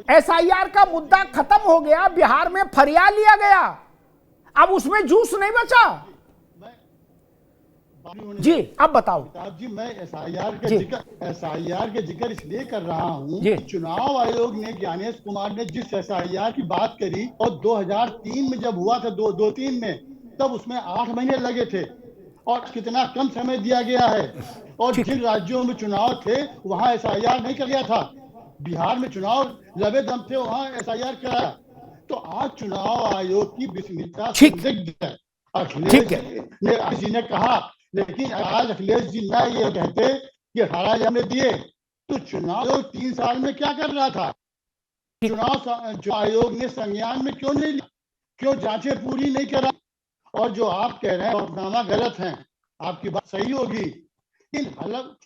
SIR का मुद्दा खत्म हो गया, बिहार में फरिया लिया गया, अब उसमें जूस नहीं बचा। जी अब बताओ जी, मैं एसआईआर के जिक्र इसलिए कर रहा हूँ, चुनाव आयोग ने ज्ञानेश कुमार ने जिस एसआईआर की बात करी और 2003 में जब हुआ था 2003 में, तब उसमें 8 महीने लगे थे और कितना कम समय दिया गया है। और जिन राज्यों में चुनाव थे वहां एसआईआर नहीं कर गया था। बिहार में चुनाव लबे दम थे, वहां एसआईआर कराया। तो आज चुनाव आयोग की विस्मिता संदिग्ध है। अखिलेश जी ने कहा, लेकिन आज अखिलेश जी ना ये कहते कि 18 हमने दिए, तो चुनाव आयोग 3 साल में क्या कर रहा था? चुनाव आयोग ने संज्ञान में क्यों नहीं लिया? क्यों जांचें पूरी नहीं करा? और जो आप कह रहे हैं हलफनामा गलत है, आपकी बात सही होगी, लेकिन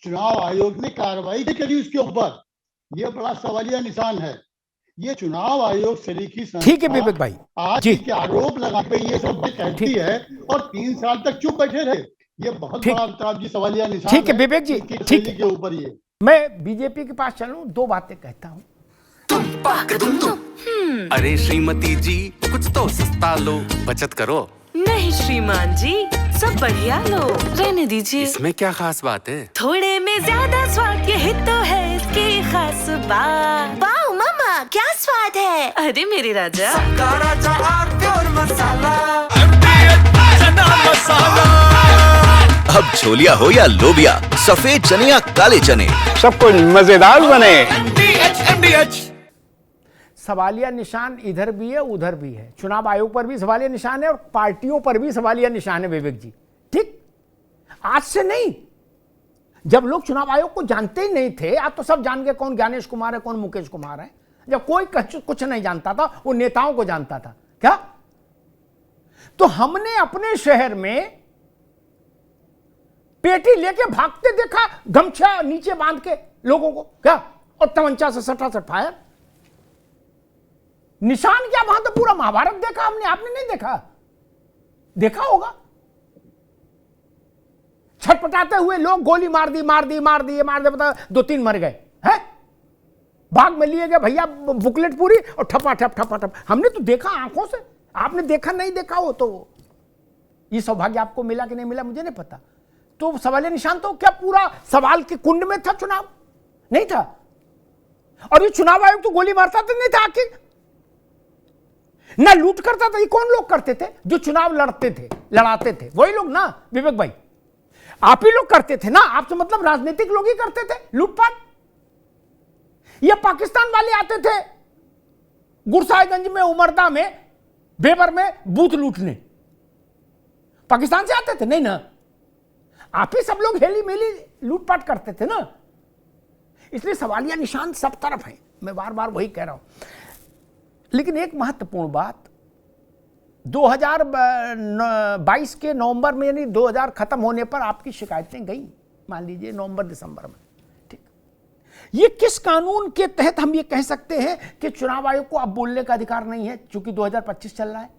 चुनाव आयोग ने कार्रवाई नहीं करी उसके ऊपर, यह बड़ा सवालिया निशान है। ये चुनाव आयोग सरीखी संस्था, ठीक है विवेक भाई, आज के आरोप लगा के ये सब कहती है और 3 साल तक चुप बैठे रहे, ये बहुत बड़ा जी सवालिया निशान है। ठीक है विवेक जी, ठीक है, के ऊपर ये मैं बीजेपी के पास चलूं, 2 बातें कहता हूं। अरे श्रीमती जी, कुछ तो सस्ता लो, बचत करो। नहीं श्रीमान जी, सब बढ़िया लो, रहने दीजिए। इसमें क्या खास बात है? थोड़े में ज्यादा स्वाद, यही तो है इसकी खास बात। वाओ मामा, क्या स्वाद है। अरे मेरे राजा, प्योर मसाला। अब छोलिया हो या लोबिया, सफेद चने या काले चने, सब कुछ मजेदार बने। सवालिया निशान इधर भी है उधर भी है, चुनाव आयोग पर भी सवालिया निशान है और पार्टियों पर भी सवालिया निशान है विवेक जी। ठीक, आज से नहीं, जब लोग चुनाव आयोग को जानते ही नहीं थे, आज तो सब जान गए कौन ज्ञानेश कुमार है, कौन मुकेश कुमार है। जब कोई कुछ नहीं जानता था, वो नेताओं को जानता था क्या? तो हमने अपने शहर में पेटी लेके भागते देखा, गमछा नीचे बांध के लोगों को, क्या, और तमंचा से सटासट फायर। निशान क्या, वहां तो पूरा महाभारत देखा हमने, आपने नहीं देखा? देखा होगा, छटपटाते हुए लोग गोली मार दी, बता 2-3 मर गए हैं, भाग में लिए गए भैया बुकलेट पूरी और ठपा ठप। हमने तो देखा आंखों से, आपने देखा नहीं देखा हो तो ये सौभाग्य आपको मिला कि नहीं मिला मुझे नहीं पता। तो सवालिया निशान तो क्या पूरा सवाल के कुंड में था? चुनाव नहीं था, और ये चुनाव आयोग तो गोली मारता तो नहीं था आखिर, ना लूट करता था। ये कौन लोग करते थे? जो चुनाव लड़ाते थे वही लोग ना विवेक भाई, आप ही लोग करते थे ना। आप तो मतलब राजनीतिक लोग ही करते थे लूटपाट। ये पाकिस्तान वाले आते थे गुरसाहिबगंज में, उमरदा में, बेबर में बूथ लूटने, पाकिस्तान से आते थे नहीं ना? आप ही सब लोग हेली मेली लूटपाट करते थे ना। इसलिए सवालिया निशान सब तरफ है, मैं बार बार वही कह रहा हूं। लेकिन एक महत्वपूर्ण बात, 2022 के नवंबर में, यानी 2000 खत्म होने पर आपकी शिकायतें गई, मान लीजिए नवंबर दिसंबर में, ठीक, ये किस कानून के तहत हम ये कह सकते हैं कि चुनाव आयोग को अब बोलने का अधिकार नहीं है चूंकि 2025 चल रहा है?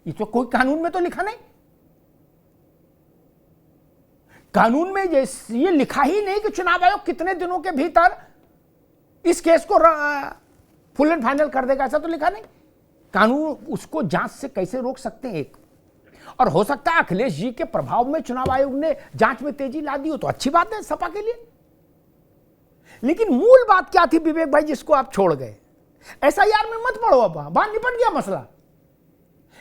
ये तो कोई कानून में तो लिखा नहीं, कानून में ये लिखा ही नहीं कि चुनाव आयोग कितने दिनों के भीतर इस केस को फुल एंड फाइनल कर देगा, ऐसा तो लिखा नहीं। कानून उसको जांच से कैसे रोक सकते हैं एक, और हो सकता है अखिलेश जी के प्रभाव में चुनाव आयोग ने जांच में तेजी ला दी हो तो अच्छी बात है सपा के लिए। लेकिन मूल बात क्या थी विवेक भाई, जिसको आप छोड़ गए? एसआईआर में मत पड़ो, अब बाहर निपट गया मसला।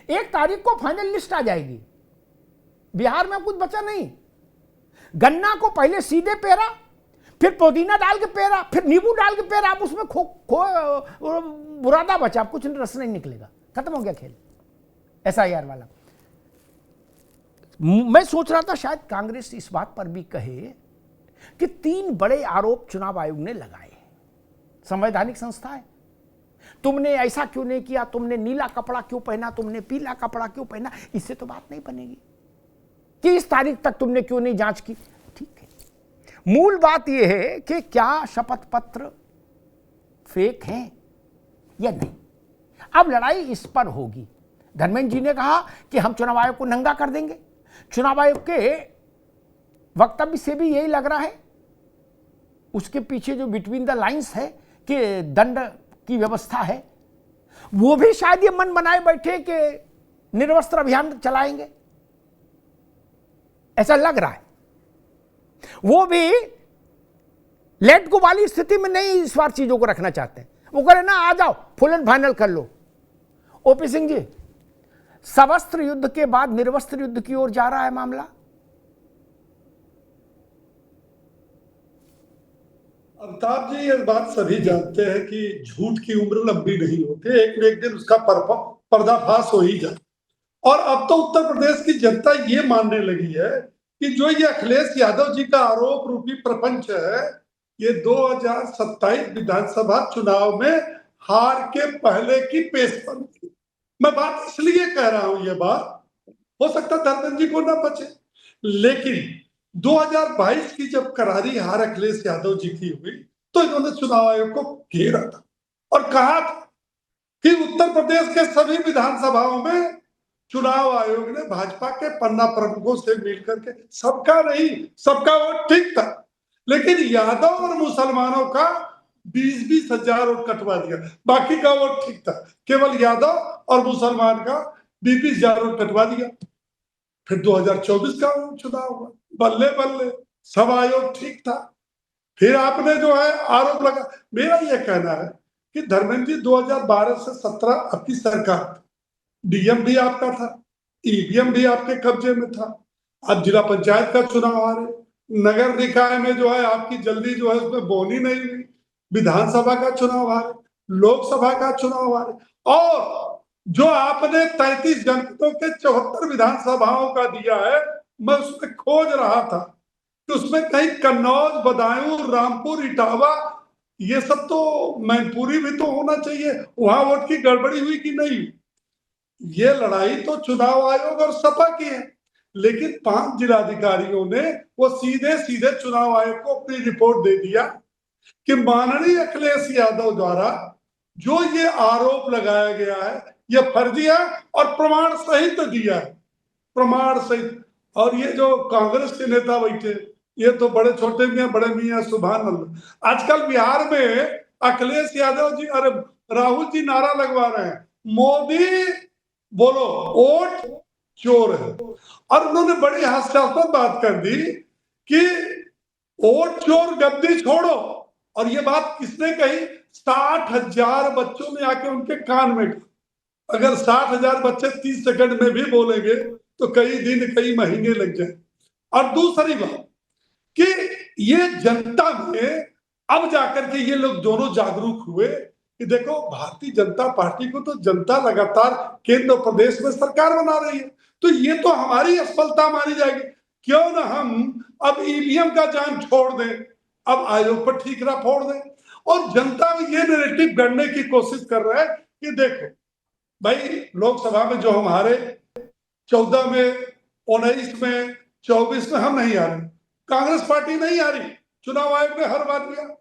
1 तारीख को फाइनल लिस्ट आ जाएगी, बिहार में कुछ बचा नहीं। गन्ना को पहले सीधे पेरा, फिर पुदीना डाल के पेरा, फिर नींबू डाल के पेरा, आप उसमें बुरादा बचा, कुछ रस नहीं निकलेगा, खत्म हो गया खेल एसआईआर वाला। मैं सोच रहा था शायद कांग्रेस इस बात पर भी कहे कि 3 बड़े आरोप चुनाव आयोग ने लगाए। संवैधानिक संस्था है, तुमने ऐसा क्यों नहीं किया, तुमने नीला कपड़ा क्यों पहना, तुमने पीला कपड़ा क्यों पहना, इससे तो बात नहीं बनेगी कि इस तारीख तक तुमने क्यों नहीं जांच की। ठीक है, मूल बात यह है कि क्या शपथ पत्र फेक हैं या नहीं। अब लड़ाई इस पर होगी। धर्मेंद्र जी ने कहा कि हम चुनाव आयोग को नंगा कर देंगे। चुनाव आयोग के वक्तव्य से भी यही लग रहा है उसके पीछे जो बिटवीन द लाइंस है कि दंड की व्यवस्था है, वो भी शायद ये मन बनाए बैठे कि निर्वस्त्र अभियान चलाएंगे, ऐसा लग रहा है। वो भी लेट गो वाली स्थिति में नहीं इस बार चीजों को रखना चाहते हैं। वो कह रहे ना आ जाओ फुल एंड फाइनल कर लो। ओपी सिंह जी, सवस्त्र युद्ध के बाद निर्वस्त्र युद्ध की ओर जा रहा है मामला। अमिताभ जी, ये बात सभी जानते हैं कि झूठ की उम्र लंबी नहीं होती, एक न एक दिन उसका पर्दाफाश हो ही जाए। और अब तो उत्तर प्रदेश की जनता ये मानने लगी है कि जो ये अखिलेश यादव जी का आरोप रूपी प्रपंच है, ये 2027 विधानसभा चुनाव में हार के पहले की पेशकश थी। मैं बात इसलिए कह रहा हूं, ये बात हो सकता धर्मेंद्र जी को ना बचे, लेकिन 2022 की जब करारी हार अखिलेश यादव जी की हुई तो इन्होंने चुनाव आयोग को घेरा था और कहा था कि उत्तर प्रदेश के सभी विधानसभाओं में चुनाव आयोग ने भाजपा के पन्ना प्रमुखों से मिलकर के, सबका नहीं, सबका वोट ठीक था, लेकिन यादव और मुसलमानों का 20-20 हजार वोट कटवा दिया, बाकी का वोट ठीक था, केवल यादव और मुसलमान का 20-20 हजार वोट कटवा दिया। फिर 2024 का चुनाव हुआ, बल्ले बल्ले सब आयोग ठीक था। फिर आपने जो है आरोप लगा, मेरा यह कहना है कि धर्मेंद्र जी 2012 से 17 आपकी सरकार, डीएम भी आपका था, ईवीएम भी आपके कब्जे में था, अब जिला पंचायत का चुनाव आ रहे, नगर निकाय में जो है आपकी जल्दी जो है उसमें बोनी नहीं हुई, विधानसभा का चुनाव आ रहे, लोकसभा का चुनाव आ रहे, और जो आपने 33 जनपदों के 74 विधानसभाओं का दिया है, मैं उसमें खोज रहा था कि उसमें कहीं कन्नौज, बदायूं, रामपुर, इटावा, ये सब तो मैनपुरी भी तो होना चाहिए, वहां वोट की गड़बड़ी हुई कि नहीं। ये लड़ाई तो चुनाव आयोग और सपा की है, लेकिन 5 जिलाधिकारियों ने वो सीधे सीधे चुनाव आयोग को अपनी रिपोर्ट दे दिया कि माननीय अखिलेश यादव द्वारा जो ये आरोप लगाया गया है ये फर्जी है और प्रमाण सहित दिया है, प्रमाण सहित। और ये जो कांग्रेस के नेता बैठे, ये तो बड़े छोटे मियां बड़े मियां सुभान अल्लाह। आजकल बिहार में अखिलेश यादव जी, अरे राहुल जी नारा लगवा रहे हैं, मोदी बोलो वोट चोर है, और उन्होंने बड़ी हास्यास्पद बात कर दी कि वोट चोर गद्दी छोड़ो। और ये बात किसने कही? 60,000 बच्चों ने आके उनके कान में, अगर 60,000 बच्चे 30 सेकंड में भी बोलेंगे तो कई दिन कई महीने लग जाए। और दूसरी बात कि ये जनता में अब जाकर के ये लोग दोनों जागरूक हुए कि देखो भारतीय जनता पार्टी को तो जनता लगातार केंद्र और प्रदेश में सरकार बना रही है, तो ये तो हमारी असफलता मानी जाएगी, क्यों ना हम अब ईवीएम का जान छोड़ दें, अब आयोग पर ठीकरा फोड़ दें। और जनता में ये नैरेटिव गढ़ने की कोशिश कर रहा है कि देखो भाई, लोकसभा में जो हम हारे 14 में, 19 में, 24 में हम नहीं हारे, कांग्रेस पार्टी नहीं हारी, चुनाव आयोग ने हर बात दिया।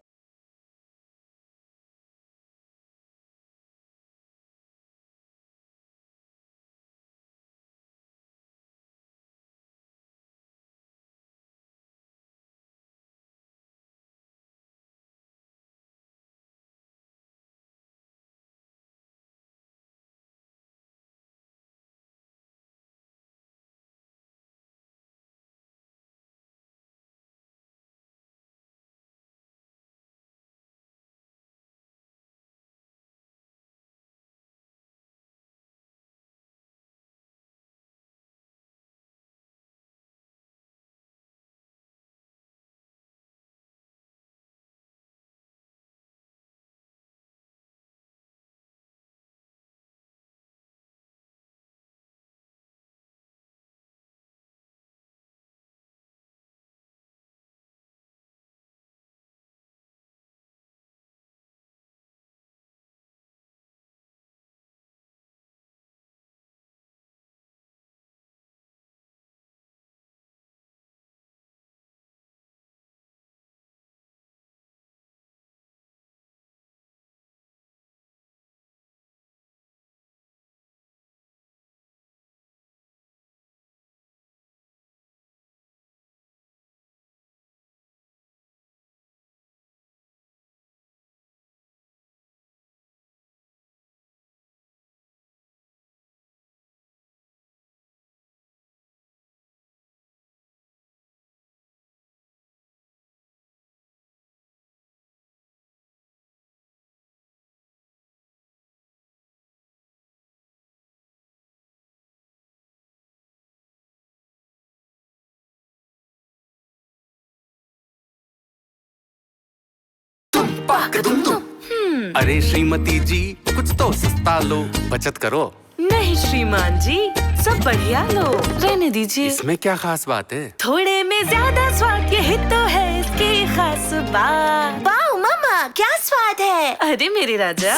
अरे श्रीमती जी कुछ तो सस्ता लो, बचत करो। नहीं श्रीमान जी, सब बढ़िया लो, रहने दीजिए। इसमें क्या खास बात है? थोड़े में ज्यादा स्वाद, यही तो है इसकी खास बात। वाह मामा, क्या स्वाद है। अरे मेरे राजा,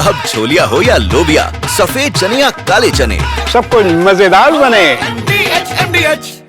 अब छोलिया हो या लोबिया, सफेद चने या काले चने, सब कुछ मजेदार बने। MDH